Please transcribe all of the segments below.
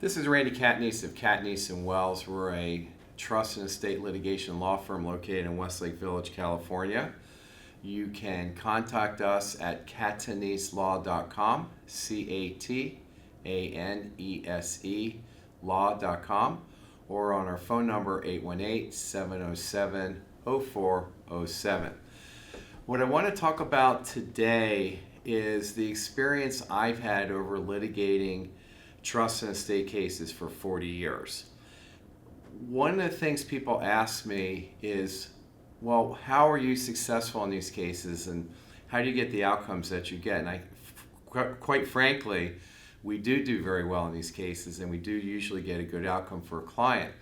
This is Randy Katniss of Katniss and Wells. We're a trust and estate litigation law firm located in Westlake Village, California. You can contact us at cataniselaw.com, CATANESE law.com, or on our phone number 818-707-0407. What I want to talk about today is the experience I've had over litigating trust and estate cases for 40 years. One of the things people ask me is, well, how are you successful in these cases and how do you get the outcomes that you get? And quite frankly, we do very well in these cases, and we do usually get a good outcome for a client.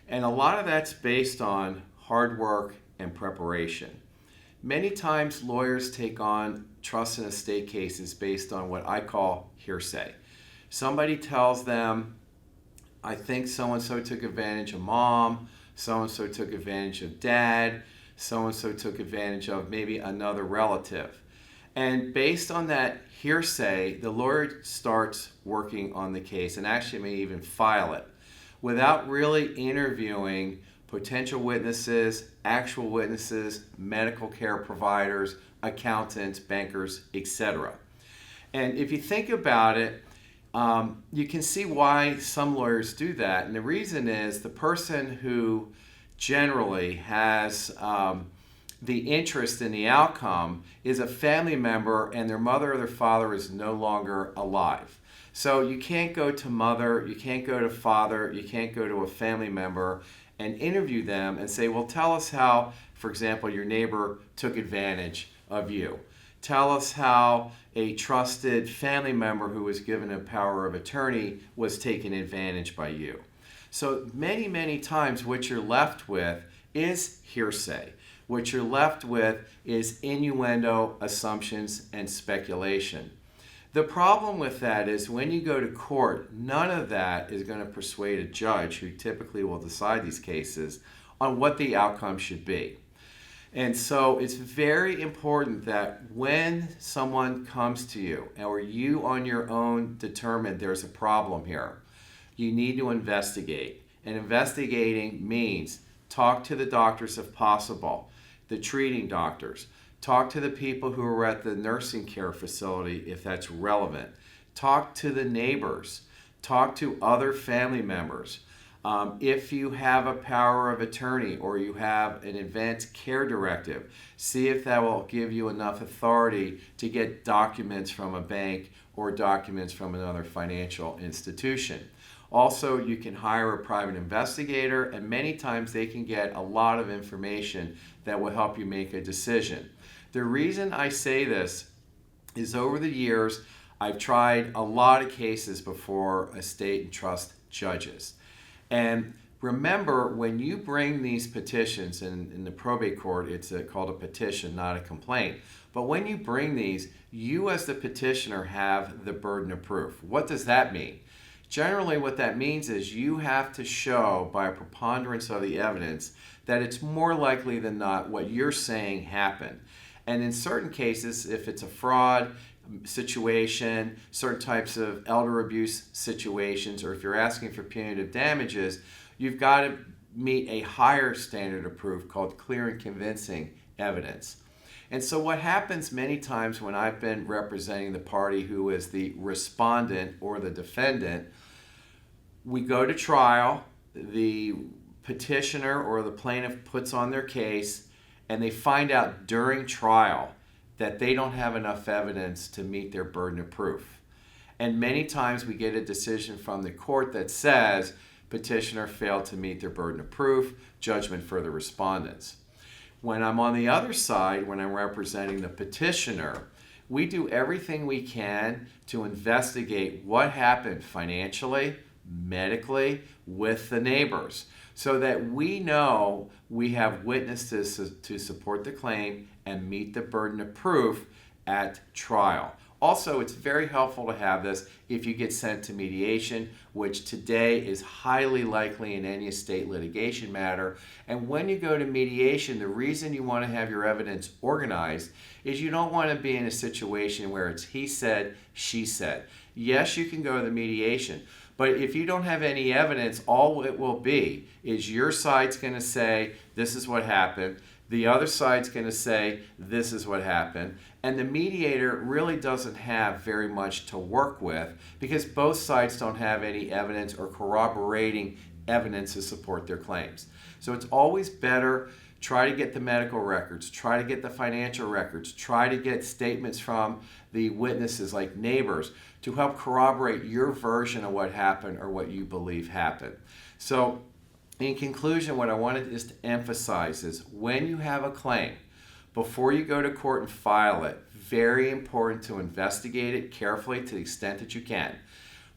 And a lot of that's based on hard work and preparation. Many times lawyers take on trust and estate cases based on what I call hearsay. Somebody tells them, I think so-and-so took advantage of mom, so-and-so took advantage of dad, so-and-so took advantage of maybe another relative. And based on that hearsay, the lawyer starts working on the case and actually may even file it without really interviewing potential witnesses, actual witnesses, medical care providers, accountants, bankers, etc. And if you think about it, you can see why some lawyers do that. And the reason is the person who generally has the interest in the outcome is a family member and their mother or their father is no longer alive. So you can't go to mother, you can't go to father, you can't go to a family member and interview them and say, well, tell us how, for example, your neighbor took advantage of you. Tell us how a trusted family member who was given a power of attorney was taken advantage by you. So many times what you're left with is hearsay. What you're left with is innuendo, assumptions, and speculation. The problem with that is when you go to court, none of that is going to persuade a judge, who typically will decide these cases, on what the outcome should be. And so it's very important that when someone comes to you, or you on your own determine there's a problem here, you need to investigate. And investigating means talk to the doctors if possible, the treating doctors. Talk to the people who are at the nursing care facility if that's relevant. Talk to the neighbors. Talk to other family members. If you have a power of attorney or you have an advanced care directive, see if that will give you enough authority to get documents from a bank or documents from another financial institution. Also, you can hire a private investigator, and many times they can get a lot of information that will help you make a decision. The reason I say this is over the years, I've tried a lot of cases before estate and trust judges. And remember, when you bring these petitions in the probate court, it's called a petition, not a complaint. But when you bring these, you as the petitioner have the burden of proof. What does that mean? Generally, what that means is you have to show by a preponderance of the evidence that it's more likely than not what you're saying happened. And in certain cases, if it's a fraud situation, certain types of elder abuse situations, or if you're asking for punitive damages, you've got to meet a higher standard of proof called clear and convincing evidence. And so what happens many times when I've been representing the party who is the respondent or the defendant, we go to trial, the petitioner or the plaintiff puts on their case, and they find out during trial that they don't have enough evidence to meet their burden of proof. And many times we get a decision from the court that says petitioner failed to meet their burden of proof, judgment for the respondents. When I'm on the other side, when I'm representing the petitioner, we do everything we can to investigate what happened financially, medically, with the neighbors, so that we know we have witnesses to support the claim and meet the burden of proof at trial. Also, it's very helpful to have this if you get sent to mediation, which today is highly likely in any estate litigation matter. And when you go to mediation, the reason you want to have your evidence organized is you don't want to be in a situation where it's he said, she said. Yes, you can go to the mediation, But if you don't have any evidence, all it will be is your side's going to say, this is what happened. The other side's going to say, this is what happened. And the mediator really doesn't have very much to work with because both sides don't have any evidence or corroborating evidence to support their claims. So it's always better, try to get the medical records, try to get the financial records, try to get statements from the witnesses like neighbors to help corroborate your version of what happened or what you believe happened. So in conclusion, what I wanted is to emphasize is when you have a claim, before you go to court and file it, very important to investigate it carefully to the extent that you can.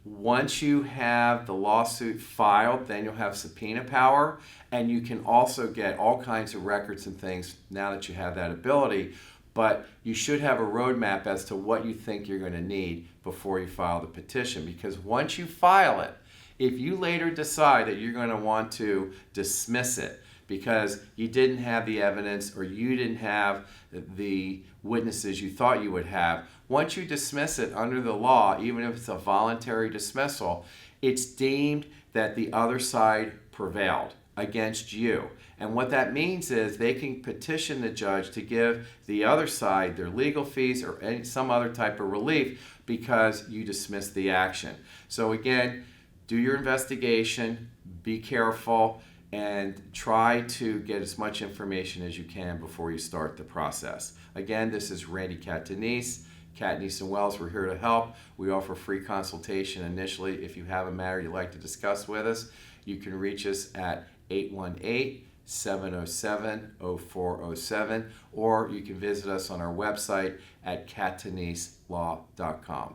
Once you have the lawsuit filed, then you'll have subpoena power, and you can also get all kinds of records and things now that you have that ability. But you should have a roadmap as to what you think you're going to need before you file the petition. Because once you file it, if you later decide that you're going to want to dismiss it because you didn't have the evidence or you didn't have the witnesses you thought you would have, once you dismiss it under the law, even if it's a voluntary dismissal, it's deemed that the other side prevailed against you. And what that means is they can petition the judge to give the other side their legal fees or some other type of relief because you dismissed the action. So again, do your investigation, be careful, and try to get as much information as you can before you start the process. Again, this is Randy Catanese, Catanese & Wells. We're here to help. We offer free consultation initially. If you have a matter you'd like to discuss with us, you can reach us at 818-707-0407, or you can visit us on our website at cataneselaw.com.